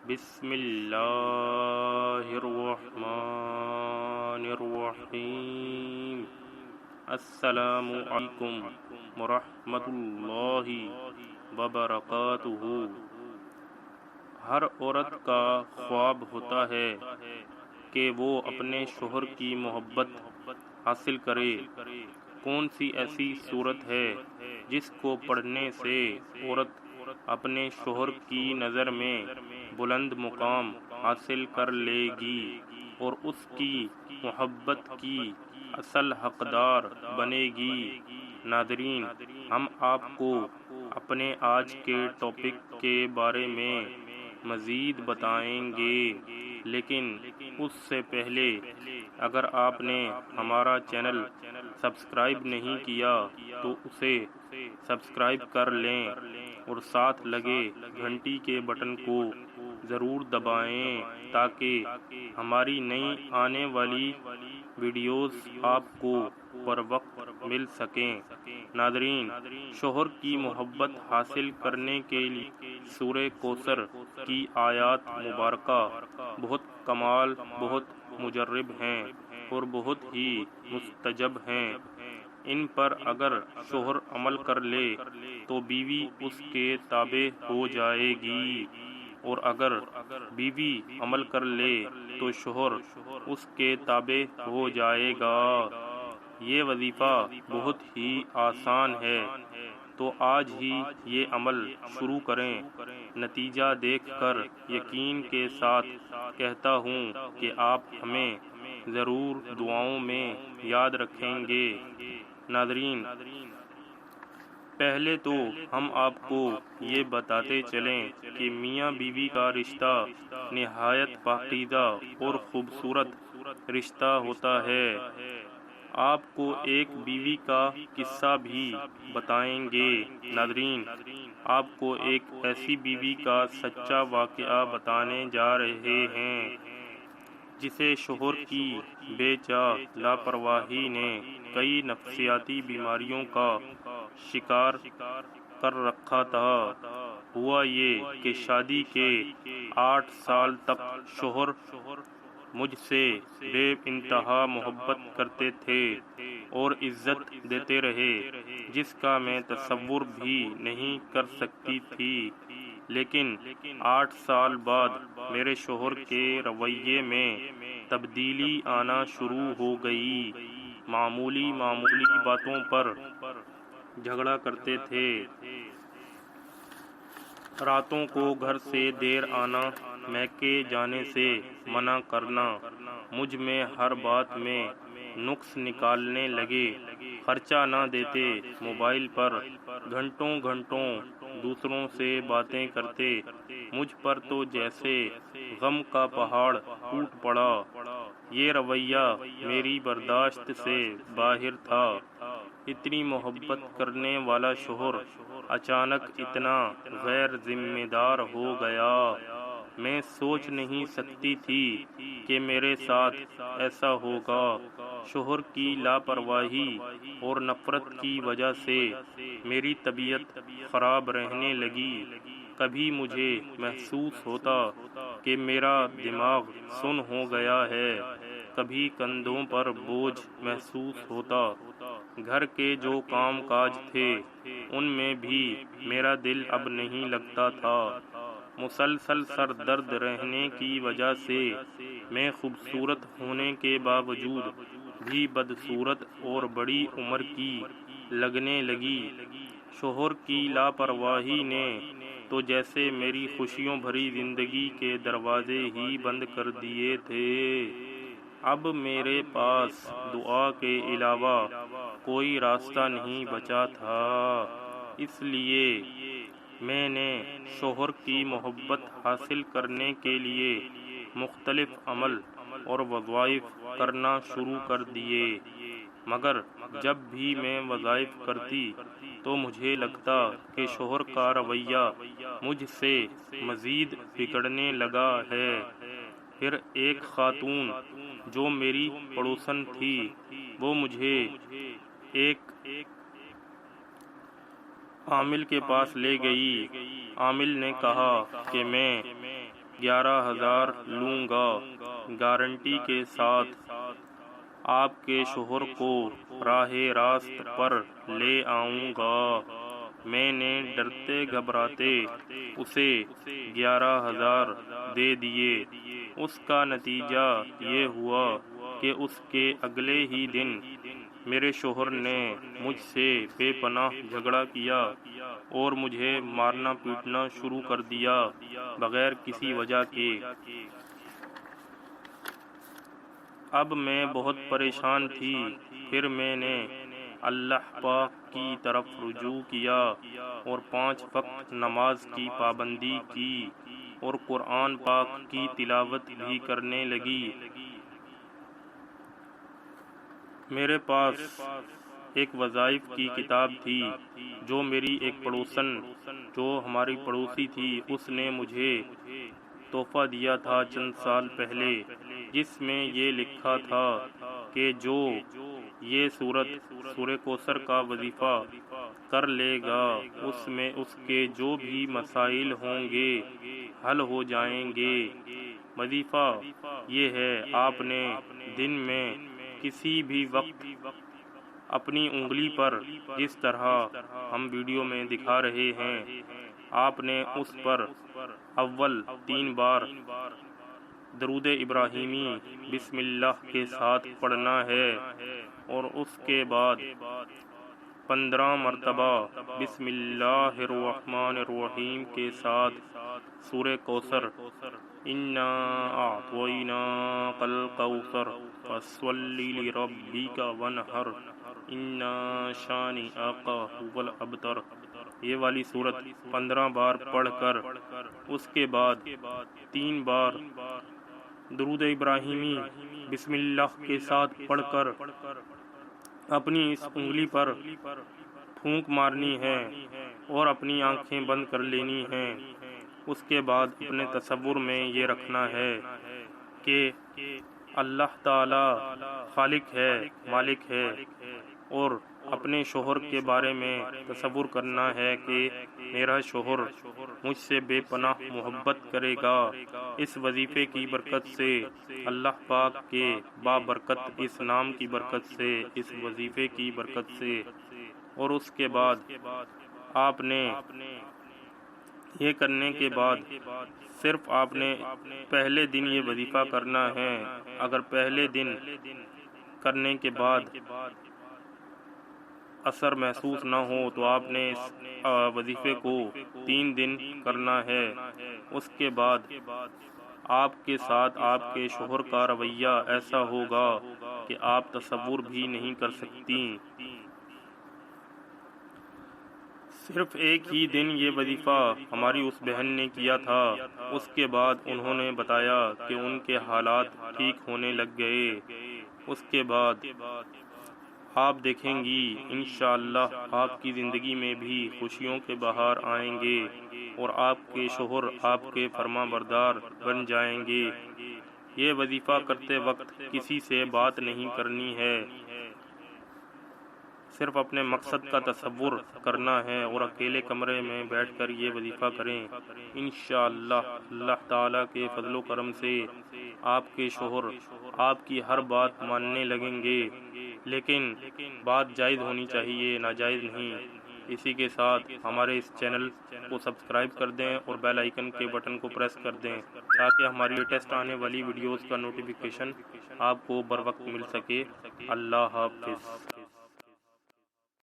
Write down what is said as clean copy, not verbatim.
بسم اللہ الرحمن الرحیم۔ السلام علیکم ورحمۃ اللہ وبرکاتہ۔ ہر عورت کا خواب ہوتا ہے کہ وہ اپنے شوہر کی محبت حاصل کرے۔ کون سی ایسی صورت ہے جس کو پڑھنے سے عورت اپنے شوہر کی نظر میں بلند مقام حاصل کر لے گی اور اس کی محبت کی اصل حقدار بنے گی؟ ناظرین، ہم آپ کو اپنے آج کے ٹاپک کے بارے میں مزید بتائیں گے، لیکن اس سے پہلے اگر آپ نے ہمارا چینل سبسکرائب نہیں کیا تو اسے سبسکرائب کر لیں اور ساتھ لگے گھنٹی کے بٹن کو ضرور دبائیں تاکہ ہماری نئی آنے والی ویڈیوز آپ کو پر وقت مل سکیں۔ ناظرین، شوہر کی محبت حاصل کرنے کے لیے سورہ کوثر کی آیات مبارکہ بہت کمال، بہت مجرب ہیں اور بہت ہی مستجب ہیں۔ ان پر اگر شوہر عمل کر لے تو بیوی اس کے تابع ہو جائے گی، اور اگر بیوی عمل کر لے تو شوہر اس کے تابع ہو جائے گا۔ یہ وظیفہ بہت ہی آسان ہے، تو آج ہی یہ عمل شروع کریں۔ نتیجہ دیکھ کر یقین کے ساتھ کہتا ہوں کہ آپ ہمیں ضرور دعاؤں میں یاد رکھیں گے۔ ناظرین، پہلے تو ہم آپ کو یہ بتاتے چلیں کہ میاں بیوی کا رشتہ نہایت پاکیزہ اور خوبصورت رشتہ ہوتا ہے۔ آپ کو ایک بیوی کا قصہ بھی بتائیں گے۔ ناظرین، آپ کو ایک ایسی بیوی کا سچا واقعہ بتانے جا رہے ہیں جسے شوہر کی بے جا لاپرواہی نے کئی نفسیاتی بیماریوں کا شکار کر رکھا تھا۔ ہوا یہ کہ شادی کے 8 سال تک شوہر مجھ سے بے انتہا محبت کرتے تھے اور عزت دیتے رہے، جس کا میں تصور بھی نہیں کر سکتی تھی۔ لیکن 8 سال بعد میرے شوہر کے رویے میں تبدیلی آنا شروع ہو گئی۔ معمولی باتوں پر جھگڑا کرتے تھے، راتوں کو گھر سے دیر آنا، میکے جانے سے منع کرنا، مجھ میں ہر بات میں نقص نکالنے لگے، خرچہ نہ دیتے، موبائل پر گھنٹوں دوسروں سے باتیں کرتے۔ مجھ پر تو جیسے غم کا پہاڑ ٹوٹ پڑا۔ یہ رویہ میری برداشت سے باہر تھا۔ اتنی محبت کرنے والا شوہر اچانک اتنا غیر ذمہ دار ہو گیا۔ میں سوچ نہیں سکتی تھی کہ میرے ساتھ ایسا ہوگا۔ شوہر کی لاپرواہی اور نفرت کی وجہ سے میری طبیعت خراب رہنے لگی۔ کبھی مجھے محسوس ہوتا کہ میرا دماغ سن ہو گیا ہے، کبھی کندھوں پر بوجھ محسوس ہوتا۔ گھر کے جو کام کاج تھے ان میں بھی میرا دل اب نہیں لگتا تھا۔ مسلسل سر درد رہنے کی وجہ سے میں خوبصورت ہونے کے باوجود بھی بدصورت اور بڑی عمر کی لگنے لگی۔ شوہر کی لاپرواہی نے تو جیسے میری خوشیوں بھری زندگی کے دروازے ہی بند کر دیے تھے۔ اب میرے پاس دعا کے علاوہ کوئی راستہ نہیں بچا تھا۔ اس لیے میں نے شوہر کی محبت حاصل کرنے کے لیے مختلف عمل اور وظائف کرنا شروع کر دیے، مگر جب بھی میں وظائف کرتی تو مجھے لگتا کہ شوہر کا رویہ مجھ سے مزید بگڑنے لگا ہے۔ پھر ایک خاتون جو میری پڑوسن تھی وہ مجھے ایک عامل کے پاس لے گئی۔ عامل نے کہا کہ میں 11,000 لوں گا، گارنٹی کے ساتھ آپ کے شوہر کو راہ راست پر لے آؤں گا۔ میں نے ڈرتے گھبراتے اسے 11,000 دے دیے۔ اس کا نتیجہ یہ ہوا کہ اس کے اگلے ہی دن میرے شوہر نے مجھ سے بے پناہ جھگڑا کیا اور مجھے مارنا پیٹنا شروع کر دیا بغیر کسی وجہ کے۔ اب میں بہت پریشان تھی۔ پھر میں نے اللہ پاک کی طرف رجوع کیا اور 5 وقت نماز کی پابندی کی اور قرآن پاک کی تلاوت بھی کرنے لگی۔ میرے پاس ایک وظائف کی کتاب تھی جو میری ایک پڑوسن جو ہماری پڑوسی تھی اس نے مجھے تحفہ دیا تھا چند سال پہلے، جس میں یہ لکھا تھا کہ جو یہ سورہ کوثر کا وظیفہ کر لے گا اس میں اس کے جو بھی مسائل ہوں گے حل ہو جائیں گے۔ وظیفہ یہ ہے، آپ نے دن میں کسی بھی وقت اپنی انگلی پر، جس طرح ہم ویڈیو میں دکھا رہے ہیں، آپ نے اس پر اول 3 بار درود ابراہیمی بسم اللہ کے ساتھ پڑھنا ہے اور اس کے بعد 15 مرتبہ بسم اللہ الرحمن الرحیم کے ساتھ سورہ کوثر اِنَّا أَعْطَيْنَاكَ الْكَوْثَرَ فَصَلِّ لِرَبِّكَ وَانْحَرْ إِنَّ شَانِئَكَ هُوَ الْأَبْتَرُ، یہ والی صورت 15 بار پڑھ کر اس کے بعد 3 بار درود ابراہیمی بسم اللہ کے ساتھ پڑھ کر اپنی اس انگلی پر پھونک مارنی ہے اور اپنی آنکھیں بند کر لینی ہیں۔ اس کے بعد اپنے تصور میں یہ رکھنا ہے کہ اللہ تعالی خالق ہے، مالک ہے، اور اپنے شوہر کے بارے میں تصور کرنا ہے کہ میرا شوہر مجھ سے بے پناہ محبت کرے گا۔ اس وظیفے کی برکت سے، اللہ پاک کے بابرکت اس نام کی برکت سے، اس وظیفے کی برکت سے، اور اس کے بعد آپ نے یہ کرنے کے بعد صرف آپ نے پہلے دن یہ وظیفہ کرنا ہے۔ اگر پہلے دن کرنے کے بعد اثر محسوس نہ ہو تو آپ نے اس وظیفے کو 3 دن کرنا ہے۔ اس کے بعد آپ کے ساتھ آپ کے شوہر کا رویہ ایسا ہوگا کہ آپ تصور بھی نہیں کر سکتی۔ صرف ایک ہی دن یہ وظیفہ ہماری اس بہن نے کیا تھا۔ اس کے بعد انہوں نے بتایا کہ ان کے حالات ٹھیک ہونے لگ گئے۔ اس کے بعد آپ دیکھیں گی انشاءاللہ آپ کی زندگی میں بھی خوشیوں کے بہار آئیں گے اور آپ کے شوہر آپ کے فرما بردار بن جائیں گے۔ یہ وظیفہ کرتے وقت کسی سے بات نہیں کرنی ہے، صرف اپنے مقصد کا تصور کرنا ہے اور اکیلے کمرے میں بیٹھ کر یہ وظیفہ کریں۔ انشاءاللہ اللہ تعالیٰ کے فضل و کرم سے آپ کے شوہر آپ کی ہر بات ماننے لگیں گے، لیکن بات جائز ہونی چاہیے، ناجائز نہیں۔ اسی کے ساتھ ہمارے اس چینل کو سبسکرائب کر دیں اور بیل آئیکن کے بٹن کو پریس کر دیں تاکہ ہماری لیٹسٹ آنے والی ویڈیوز کا نوٹیفیکیشن آپ کو بر وقت مل سکے۔ اللہ حافظ۔